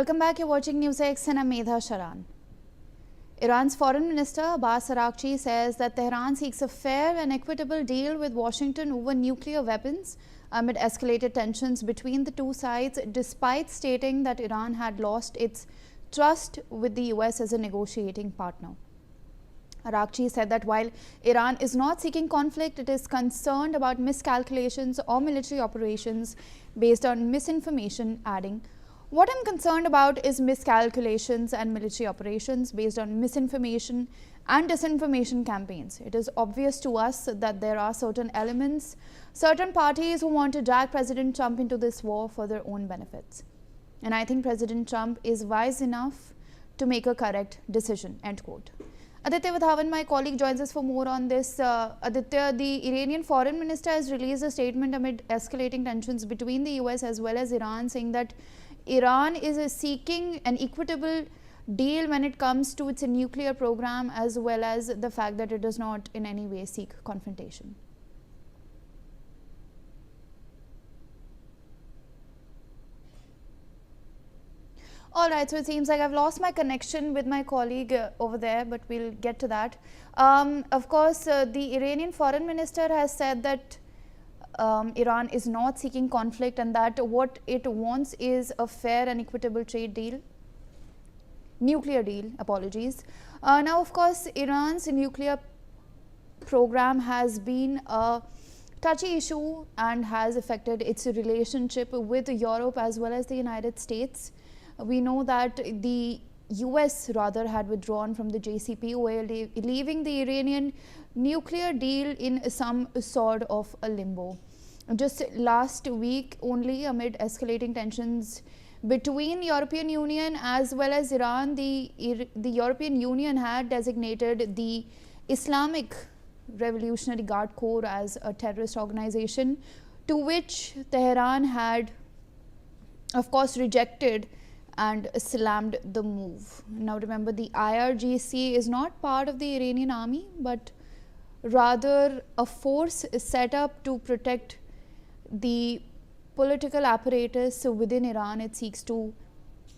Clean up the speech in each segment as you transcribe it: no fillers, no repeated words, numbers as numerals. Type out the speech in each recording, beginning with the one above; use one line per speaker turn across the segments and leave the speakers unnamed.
Welcome back. You're watching NewsX and I'm Medha Sharan. Iran's Foreign Minister Abbas Araghchi says that Tehran seeks a fair and equitable deal with Washington over nuclear weapons amid escalated tensions between the two sides, despite stating that Iran had lost its trust with the US as a negotiating partner. Araghchi said that while Iran is not seeking conflict, it is concerned about miscalculations or military operations based on misinformation, adding, "What I'm concerned about is miscalculations and military operations based on misinformation and disinformation campaigns. It is obvious to us that there are certain elements, certain parties who want to drag President Trump into this war for their own benefits. And I think President Trump is wise enough to make a correct decision," end quote. Aditya Vadhavan, my colleague, joins us for more on this. Aditya, the Iranian foreign minister has released a statement amid escalating tensions between the US as well as Iran, saying that Iran is seeking an equitable deal when it comes to its nuclear program, as well as the fact that it does not in any way seek confrontation. All right, so it seems like I've lost my connection with my colleague over there, but we'll get to that. Of course, the Iranian foreign minister has said that Iran is not seeking conflict and that what it wants is a fair and equitable trade deal, nuclear deal, apologies. Now, of course, Iran's nuclear program has been a touchy issue and has affected its relationship with Europe as well as the United States. We know that the US rather had withdrawn from the JCPOA, leaving the Iranian nuclear deal in some sort of a limbo. Just last week only, amid escalating tensions between European Union as well as Iran, the European Union had designated the Islamic Revolutionary Guard Corps as a terrorist organization, to which Tehran had, of course, rejected and slammed the move. Now remember, the IRGC is not part of the Iranian army, but rather a force set up to protect the political apparatus within Iran. It seeks to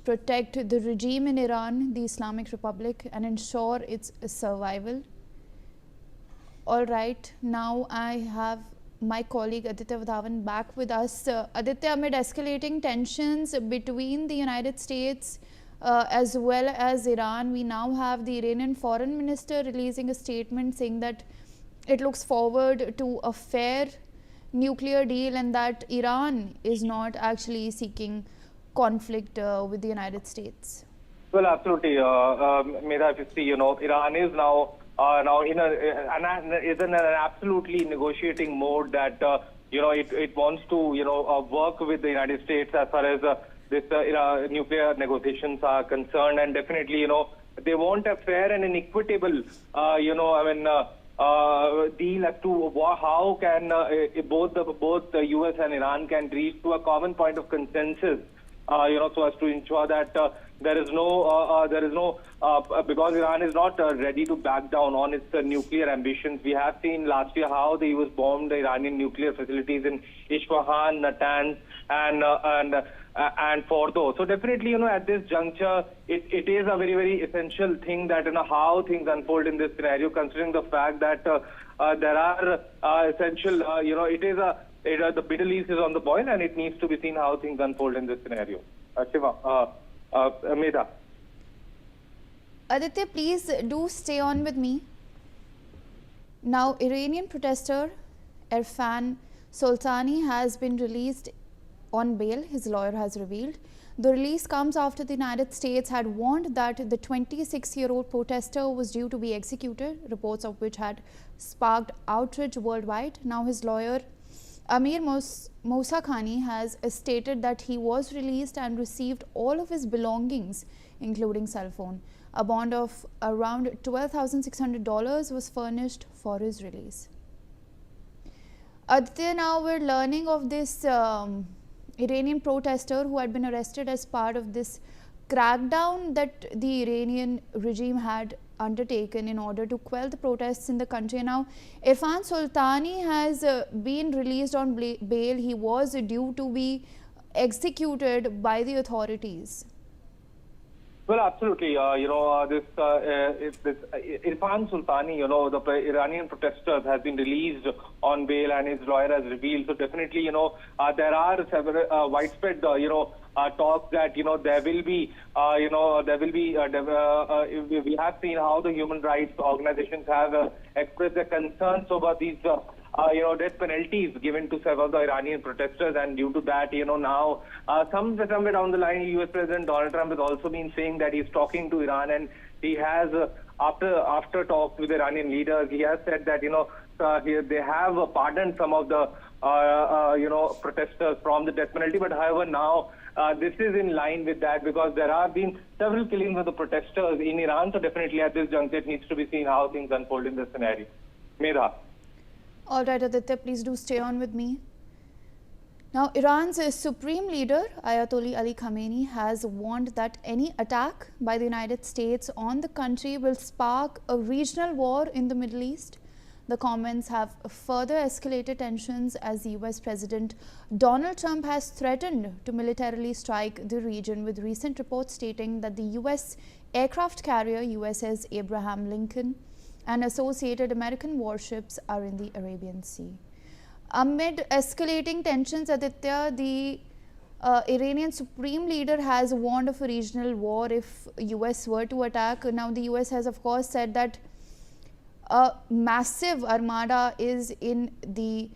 protect the regime in Iran, the Islamic Republic, and ensure its survival. All right, now I have my colleague Aditya Vadhavan back with us. Aditya, amid escalating tensions between the United States as well as Iran, we now have the Iranian foreign minister releasing a statement saying that it looks forward to a fair nuclear deal and that Iran is not actually seeking conflict with the United States.
Well, absolutely, Medha, if you see, Iran is now in an absolutely negotiating mode that it wants to work with the United States as far as this nuclear negotiations are concerned, and definitely they want a fair and an equitable deal as to how can both the US and Iran can reach to a common point of consensus, so as to ensure that there is no because Iran is not ready to back down on its nuclear ambitions. We have seen last year how the US bombed the Iranian nuclear facilities in Isfahan, Natanz, and Fordo. So definitely, at this juncture, it is a very, very essential thing that how things unfold in this scenario, considering the fact that there are essential, the Middle East is on the boil, and it needs to be seen how things unfold in this scenario. Shiva, Medha.
Aditya, please do stay on with me. Now, Iranian protester Irfan Soltani has been released on bail, his lawyer has revealed. The release comes after the United States had warned that the 26-year-old protester was due to be executed, reports of which had sparked outrage worldwide. Now his lawyer Amir Mousakhani has stated that he was released and received all of his belongings, including cell phone. A bond of around $12,600 was furnished for his release. Aditya, now we're learning of this Iranian protester who had been arrested as part of this crackdown that the Iranian regime had undertaken in order to quell the protests in the country. Now, Irfan Soltani has been released on bail. He was due to be executed by the authorities.
Well, absolutely. This Irfan Sultani, the Iranian protesters, has been released on bail, and his lawyer has revealed. So definitely, there are several widespread, talks that there will be, we have seen how the human rights organizations have expressed their concerns over these. Death penalties given to several of the Iranian protesters, and due to that, now somewhere down the line, U.S. President Donald Trump has also been saying that he's talking to Iran, and he has, after talks with Iranian leaders, he has said that they have pardoned some of the protesters from the death penalty. But however, now this is in line with that, because there have been several killings of the protesters in Iran. So definitely at this juncture, it needs to be seen how things unfold in this scenario. Medha.
All right, Aditya, please do stay on with me. Now, Iran's supreme leader, Ayatollah Ali Khamenei, has warned that any attack by the United States on the country will spark a regional war in the Middle East. The comments have further escalated tensions as the US President Donald Trump has threatened to militarily strike the region, with recent reports stating that the US aircraft carrier USS Abraham Lincoln and associated American warships are in the Arabian Sea. Amid escalating tensions, Aditya, the Iranian supreme leader has warned of a regional war if US were to attack. Now, the US has, of course, said that a massive armada is in the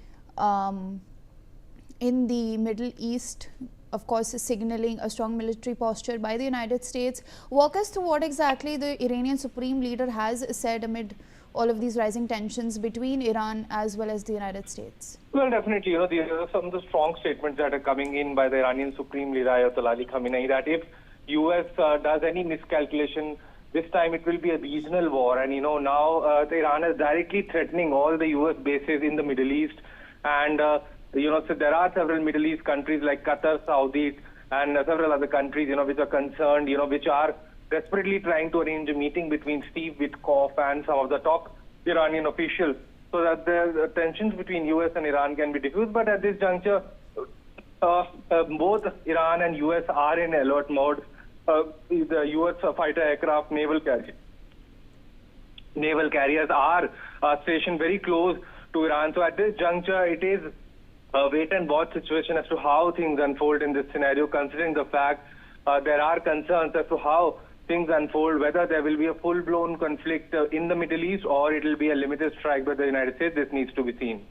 Middle East, of course, signaling a strong military posture by the United States. Walk us through what exactly the Iranian supreme leader has said amid all of these rising tensions between Iran as well as the United States.
Well, definitely, there are some of the strong statements that are coming in by the Iranian supreme leader Ayatollah Ali Khamenei, that if US does any miscalculation, this time it will be a regional war. And now Iran is directly threatening all the US bases in the Middle East, and so there are several Middle East countries like Qatar, Saudi, and several other countries, which are concerned, which are desperately trying to arrange a meeting between Steve Witkoff and some of the top Iranian officials, so that the tensions between US and Iran can be diffused. But at this juncture, both Iran and US are in alert mode. The US fighter aircraft naval carriers are stationed very close to Iran. So at this juncture, it is a wait and watch situation as to how things unfold in this scenario, considering the fact there are concerns as to how things unfold, whether there will be a full-blown conflict in the Middle East or it will be a limited strike by the United States. This needs to be seen.